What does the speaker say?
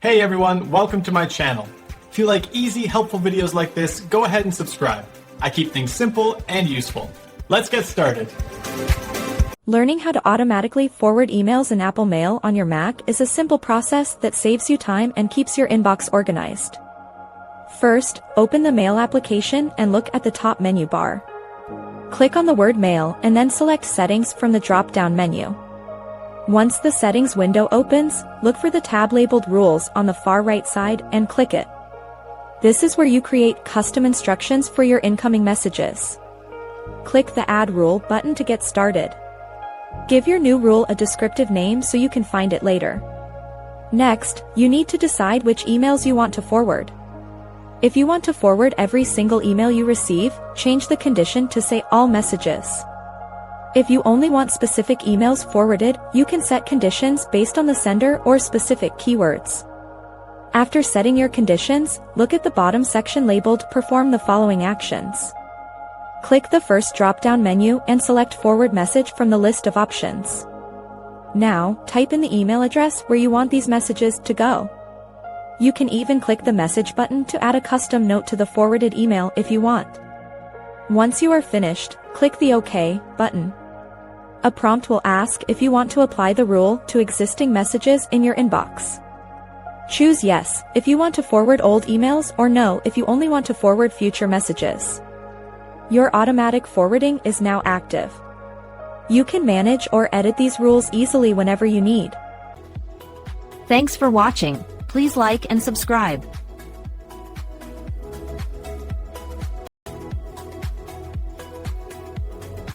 Hey everyone, welcome to my channel. If you like easy, helpful videos like this, go ahead and subscribe. I keep things simple and useful. Let's get started. Learning how to automatically forward emails in Apple Mail on your Mac is a simple process that saves you time and keeps your inbox organized. First, open the Mail application and look at the top menu bar. Click on the word Mail and then select Settings from the drop-down menu. Once the Settings window opens, look for the tab labeled Rules on the far right side and click it. This is where you create custom instructions for your incoming messages. Click the Add Rule button to get started. Give your new rule a descriptive name so you can find it later. Next, you need to decide which emails you want to forward. If you want to forward every single email you receive, change the condition to say All Messages. If you only want specific emails forwarded, you can set conditions based on the sender or specific keywords. After setting your conditions, look at the bottom section labeled Perform the following actions. Click the first drop-down menu and select Forward Message from the list of options. Now, type in the email address where you want these messages to go. You can even click the Message button to add a custom note to the forwarded email if you want. Once you are finished, click the OK button. A prompt will ask if you want to apply the rule to existing messages in your inbox. Choose Yes if you want to forward old emails or No if you only want to forward future messages. Your automatic forwarding is now active. You can manage or edit these rules easily whenever you need. Thanks for watching. Please like and subscribe.